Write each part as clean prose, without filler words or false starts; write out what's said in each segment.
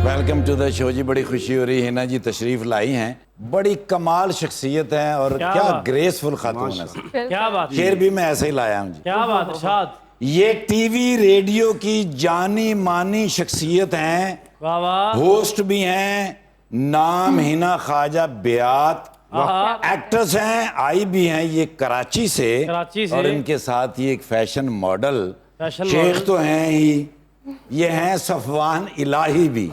Welcome to the show जी। बड़ी खुशी हो रही है ना जी, तशरीफ लाई हैं। बड़ी कमाल शख्सियत है और क्या ग्रेसफुल खातून है। क्या बात, शेर भी मैं ऐसे ही लाया हूँ जी। क्या बात इरशाद। ये टीवी रेडियो की जानी मानी शख्सियत हैं, वाह वाह। होस्ट भी हैं, नाम हिना ख्वाजा बेआत, एक्ट्रेस हैं, आई भी हैं ये कराची से, और इनके साथ ही एक फैशन मॉडल शेख तो हैं ही, ये हैं सफवान इलाही भी।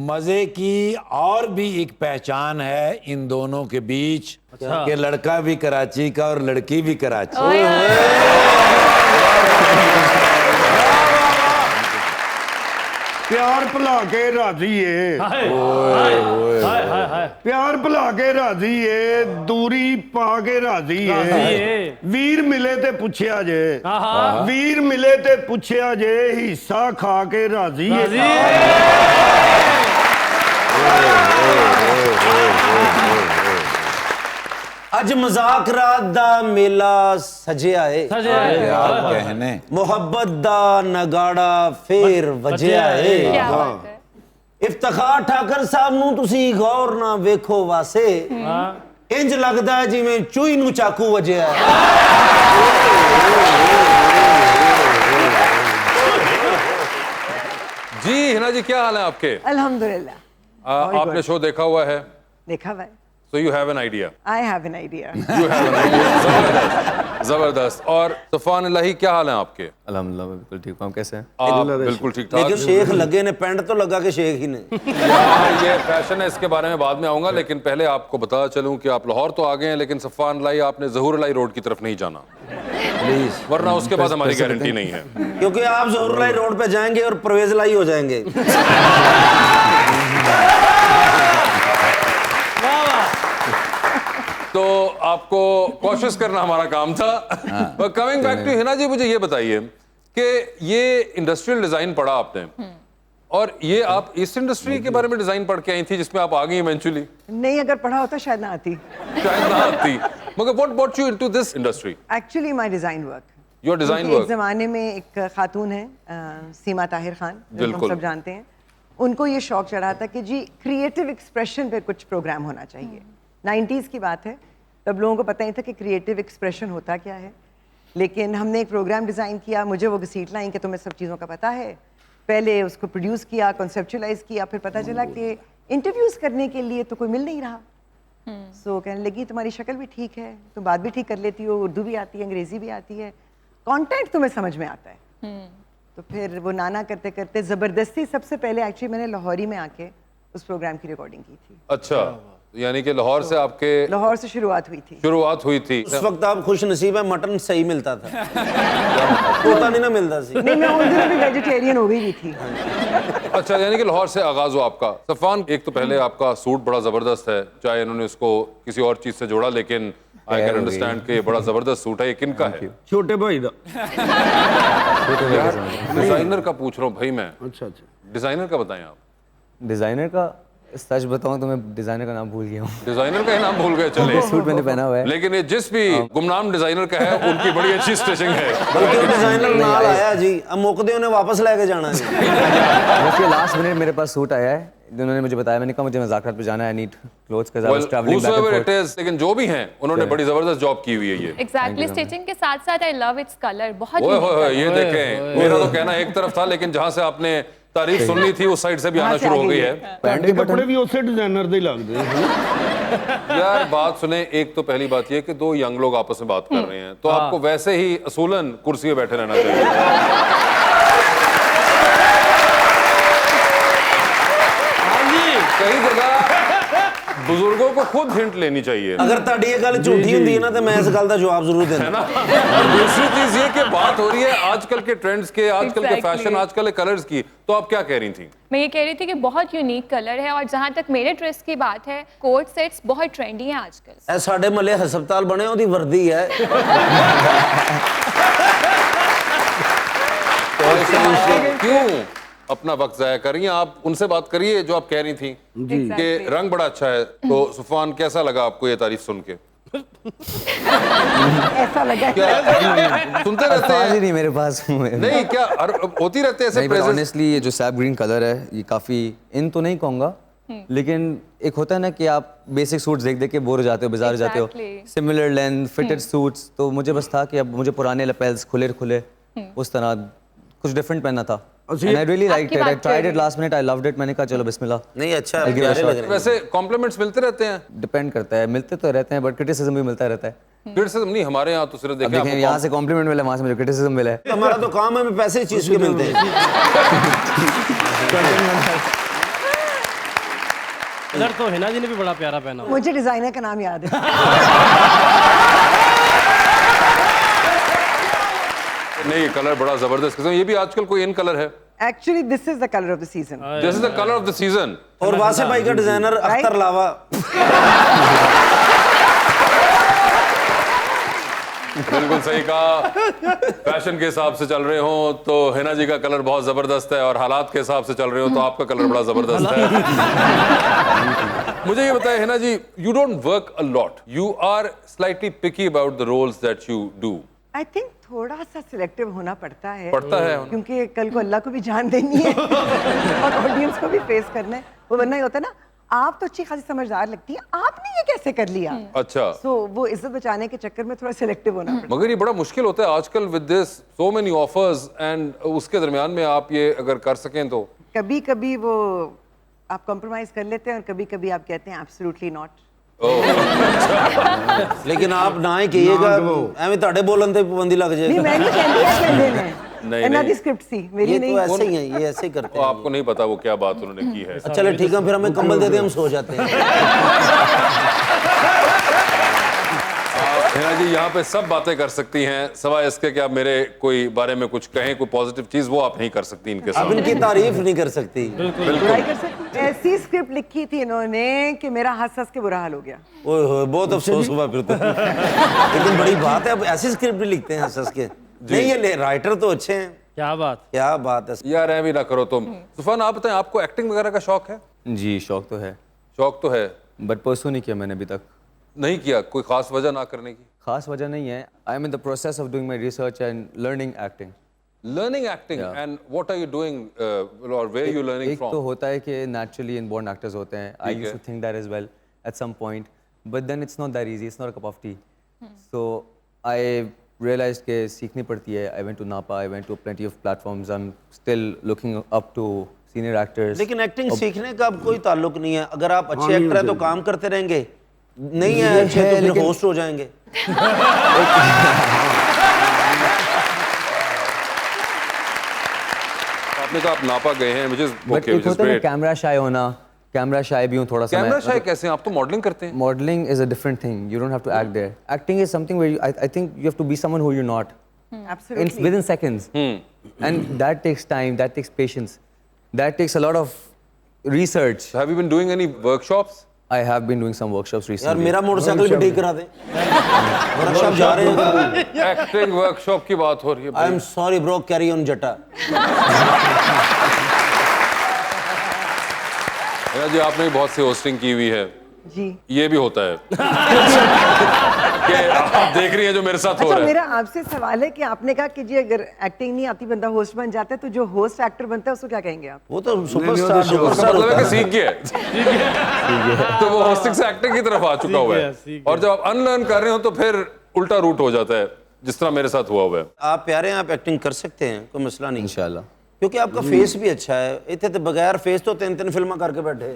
मजे की और भी एक पहचान है इन दोनों के बीच कि लड़का भी कराची का और लड़की भी कराची। प्यार भुला के राजी है, प्यार भुला के राजी है, दूरी पा के राजी है। वीर मिले ते पुछया जे, वीर मिले ते पुछया जे, हिस्सा खा के राजी है। अज मजाक रात दा मेला सजिया है, कहने मोहब्बत दा नगाड़ा फेर वजिया है। इफ्तिखार ठाकर साहब नूं तुसी गौर ना वेखो वासे, इंज लगदा है जिवें चूई नूं चाकू वजिया है। जी हिना जी, क्या हाल है आपके? अल्हम्दुलिल्लाह। आपने शो देखा हुआ है? देखा हुआ है। So you have an idea. I have an idea. You have an idea. जबरदस्त। और सफवान इलाही, क्या हाल है आपके? अल्हम्दुलिल्लाह मैं बिल्कुल ठीक हूँ। आप कैसे हैं? आप बिल्कुल ठीक ठाक। लेकिन शेख लगे ने, पेंट तो लगा के शेख ही ने। ये फैशन है, इसके बारे में बाद में आऊंगा, लेकिन पहले आपको बता चलूं कि आप लाहौर तो आ गए हैं, लेकिन सफवान इलाही आपने ज़हूर इलाही रोड की तरफ नहीं जाना प्लीज, वरना उसके बाद हमारी गारंटी नहीं है। क्योंकि आप ज़हूर इलाही रोड पे जाएंगे और परवेज इलाही हो जाएंगे। तो आपको कोशिश करना हमारा काम था। कमिंग बैक टू हिना जी, मुझे ये बताइए कि ये इंडस्ट्रियल डिजाइन पढ़ा आपने, और ये आप इस इंडस्ट्री के बारे में डिजाइन पढ़ के आई थी जिसमें आप आ गई इवेंचुअली? नहीं, अगर पढ़ा होता शायद ना आती। शायद ना आती, मगर what brought you into this industry? Actually my design work. Your design एक वर्क। जमाने में एक खातून है, सीमा ताहिर खान, जो हम सब जानते हैं, उनको ये शौक चढ़ा था कि जी क्रिएटिव एक्सप्रेशन पे कुछ प्रोग्राम होना चाहिए। 90s की बात है, तब लोगों को पता नहीं था कि क्रिएटिव एक्सप्रेशन होता क्या है। लेकिन हमने एक प्रोग्राम डिज़ाइन किया, मुझे वो घसीट लाई कि तुम्हें सब चीज़ों का पता है। पहले उसको प्रोड्यूस किया, कॉन्सेप्चुलाइज किया, फिर पता चला कि इंटरव्यूज़ करने के लिए तो कोई मिल नहीं रहा। सो कहने लगी तुम्हारी शक्ल भी ठीक है, तुम बात भी ठीक कर लेती हो, उर्दू भी आती है, अंग्रेज़ी भी आती है, कंटेंट तुम्हें समझ में आता है। तो फिर वो नाना करते करते ज़बरदस्ती, सबसे पहले एक्चुअली मैंने लाहौरी में आके उस प्रोग्राम की रिकॉर्डिंग की थी। अच्छा, यानी कि लाहौर से आपके लाहौर से शुरुआत हुई थी। उस वक्त आप खुश नसीब है, मटन सही मिलता था। तोता नहीं ना मिलता सी। नहीं, मैं उस दिन भी वेजिटेरियन हो गई भी थी। अच्छा, यानी कि लाहौर से आगाज हुआ आपका। सफवान, एक तो पहले आपका सूट बड़ा जबरदस्त है, चाहे इन्होंने उसको किसी और चीज से जोड़ा, लेकिन आई कैन अंडरस्टैंड कि बड़ा जबरदस्त सूट है। ये किनका है? छोटे भाई दा। डिजाइनर का पूछ रहा हूँ भाई मैं। अच्छा, डिजाइनर का बताएं आप। डिजाइनर का सच बताऊं तो मैं डिजाइनर का नाम भूल गया हूँ। डिजाइनर का ही नाम भूल गए? चले, सूट मैंने पहना हुआ है, लेकिन ये जिस भी गुमनाम डिजाइनर का है उनकी बड़ी अच्छी स्टिचिंग है। बल्कि डिजाइनर नाल आया जी, अब मुकदे उन्हें वापस लेके जाना है। वैसे लास्ट मिनट मेरे पास सूट आया है, उन्होंने मुझे बताया, मैंने कहा मुझे मज़ाकरात पे जाना है, आई नीड क्लोथ्स का ज़्यादा ट्रैवलिंग बैक एंड फोर्थ। लेकिन जो भी हैं उन्होंने बड़ी जबरदस्त जॉब की हुई है। ये एग्जैक्टली, स्टिचिंग के साथ साथ आई लव इट्स कलर, बहुत ये देखें, मेरा तो कहना एक तरफ था, लेकिन जहां से आपने तारीफ सुननी थी उस साइड से भी आना शुरू हो गई है। पैंट के कपड़े भी उसे डिजाइनर दे लगते हैं। यार बात सुने, एक तो पहली बात ये कि दो यंग लोग आपस में बात कर रहे हैं, तो आपको वैसे ही असूलन कुर्सी पे बैठे रहना चाहिए। कई जगह बुजुर्गों को खुद हिंट लेनी चाहिए। अगर ताड़ी ये गल झूठी हुंदी है ना, तो मैं इस गल का जवाब जरूर देना। और दूसरी चीज ये कि बात हो रही है आजकल के ट्रेंड्स के, आजकल के फैशन, आजकल के कलर्स की, तो आप क्या कह रही थी? मैं ये कह रही थी कि बहुत यूनिक कलर है, और जहाँ तक मेरे ड्रेस की बात है, कोट सेट्स बहुत ट्रेंडी हैं आजकल। साडे मले हस्पताल बने ओदी वर्दी है। क्यों अपना वक्त जाया कर रही हैं? आप उनसे बात करिए जो आप कह रही थी कि रंग बड़ा अच्छा है। तो सफवान, कैसा लगा आपको ये तारीफ सुन के? ऐसा लगा क्या सुनते रहते आवाज ही हैं? नहीं मेरे पास नहीं क्या होती रहते हैं ऐसे नहीं, but प्रेजेंस? honestly ये जो सैप ग्रीन कलर है ये काफ़ी इन तो नहीं कहूँगा, लेकिन एक होता है ना कि आप बेसिक सूट्स देख देख के बोर हो जाते हो, बाजार जाते हो, Exactly. Similar length fitted suits, तो मुझे बस था कि अब मुझे पुराने लपेल्स खुले खुले उस तरह कुछ डिफरेंट पहनना था। And I really liked आपकी it. I बात tried कर it last minute. I loved it. मैंने कहा चलो बिस्मिल्लाह। नहीं अच्छा I'll give it a प्यारे shot. लग रहे हैं। वैसे कॉम्प्लीमेंट्स मिलते रहते हैं? डिपेंड करता है, मिलते तो रहते हैं बट क्रिटिसिज्म भी मिलता रहता है। क्रिटिसिज्म नहीं, हमारे यहाँ तो सिर्फ अब देखें देखें आपको यहाँ से कॉम्प्लीमेंट मिला, वहाँ से मुझे क्रिटिसिज्म मिला है। हमारा तो काम है, हमें पैसे इस चीज के मिलते हैं। इधर तो हिना जी ने भी बड़ा प्यारा पहना हुआ। मुझे डिजाइनर का नाम याद है। नहीं, कलर बड़ा जबरदस्त किस्म। ये भी आजकल कोई इन कलर है? Actually this is the colour of the season. This is the colour of the season. और वासे भाई का डिजाइनर अख्तर लावा। बिल्कुल सही कहा। फैशन के हिसाब से चल रहे हो तो हिना जी का कलर बहुत जबरदस्त है, और हालात के हिसाब से चल रहे हो तो आपका कलर बड़ा जबरदस्त है। मुझे ये बताएं Hina ji, you don't work a lot, you are slightly picky about the roles that you do. I think थोड़ा सा सिलेक्टिव होना पड़ता है, क्योंकि कल को अल्लाह को भी जान देनी है और ऑडियंस को भी फेस करना है। वो वरना ये होता है ना, आप तो अच्छी खासी समझदार लगती है, आपने ये कैसे कर लिया? अच्छा। सो वो इज्जत बचाने के चक्कर में थोड़ा सिलेक्टिव होना पड़ता है। मगर ये बड़ा मुश्किल होता है आजकल with this so many offers, and उसके दरमियान में आप ये अगर कर सकें तो। कभी कभी वो आप कॉम्प्रोमाइज कर लेते हैं और कभी कभी आप कहते हैं एब्सोल्युटली नॉट। लेकिन आप ना ही कहिएगा, ਐਵੇਂ ਤੁਹਾਡੇ ਬੋਲਣ ਤੇ ਪਾਬੰਦੀ ਲੱਗ नहीं जाएगी। मैं नहीं कहती है कहने में, नहीं, इन्हों नहीं। दी स्क्रिप्ट सी मेरी ये नहीं। तो ऐसे ही है, ये ऐसे ही करते तो हैं। आपको नहीं पता वो क्या बात उन्होंने की है। चलो ठीक है, फिर हमें कंबल दे दे, हम सो जाते हैं। हिना जी यहाँ पे सब बातें कर सकती हैं, सवाए इसके कि आप मेरे कोई बारे में कुछ कहें, कोई पॉजिटिव चीज, वो आप नहीं कर सकती इनके अब सामने। इनकी तारीफ नहीं कर सकती। बुराई कर सकती। ऐसी स्क्रिप्ट लिखी थी इन्होंने कि मेरा हंस हंस के बुरा हाल हो गया। ओए होए, बहुत अफसोस हुआ फिर तो। लेकिन बड़ी बात है, अब ऐसी स्क्रिप्ट भी लिखते हैं हंस के। नहीं, ये राइटर तो अच्छे हैं। क्या बात। क्या बात है यार ऐ भी ना करो तुम। तूफान आप बताएं, आपको एक्टिंग वगैरह का शौक है? जी शौक तो है, शौक तो है, बट परसू नहीं किया मैंने अभी तक। नहीं किया? कोई खास वजह ना करने की? खास वजह नहीं है। I am in the process of doing my research and learning acting. Learning acting, and what are you doing और वेयर यू लर्निंग एक तो फ्रॉम? होता है कि नेचुरली इनबॉर्न एक्टर्स होते हैं। I used to think that as well at some point, but then it's not that easy, it's not a cup of tea. So I realized कि सीखनी पड़ती है। I went to NAPA, I went to plenty of platforms, I am still looking up to senior actors. लेकिन acting सीखने का अब कोई ताल्लुक नहीं है। अगर आप अच्छे एक्टर हैं तो काम करते रहेंगे, नहीं है अच्छे तो फिर होस्ट हो जाएंगे। आपने कहा आप नापा गए हैं, मुझे बट एक होता है ना कैमरा शाय होना, कैमरा शाय भी हूँ थोड़ा सा। कैमरा शाय कैसे? आप तो मॉडलिंग करते हैं। Modeling is a different thing. You don't have to act there. Acting is something where I think you have to be someone who you're not. Absolutely. Within seconds. And that takes time, that takes patience. That takes a lot of research. So have you been doing any workshops? I have been doing some workshops यार recently. मेरा motorcycle भी ठीक करा दे। Workshop जा रहे हैं। Acting workshop की बात हो रही है। I am sorry bro, carry on जटा। हिना जी आपने भी बहुत सी होस्टिंग की हुई है, जी। ये भी होता है कि आप देख रही हैं जो मेरे साथ हो अच्छा, रहा है। मेरा आपसे सवाल है कि आपने कहा कि जी अगर एक्टिंग नहीं आती बंदा होस्ट बन जाता है, तो जो होस्ट एक्टर बनता है उसको क्या कहेंगे आप? वो तो सुपरस्टार उसका मतलब है कि सीख गया है। तो वो होस्टिंग से एक्टिंग की तरफ आ चुका हुआ है, और जब आप अनलर्न कर रहे हो तो फिर उल्टा रूट हो जाता है, जिस तरह मेरे साथ हुआ हुआ है। आप प्यारे हैं, आप एक्टिंग कर सकते हैं, कोई मसला नहीं। Inshallah. क्योंकि आपका फेस भी अच्छा है। इतने तो बगैर फेस तो 3-3 फिल्में करके बैठे।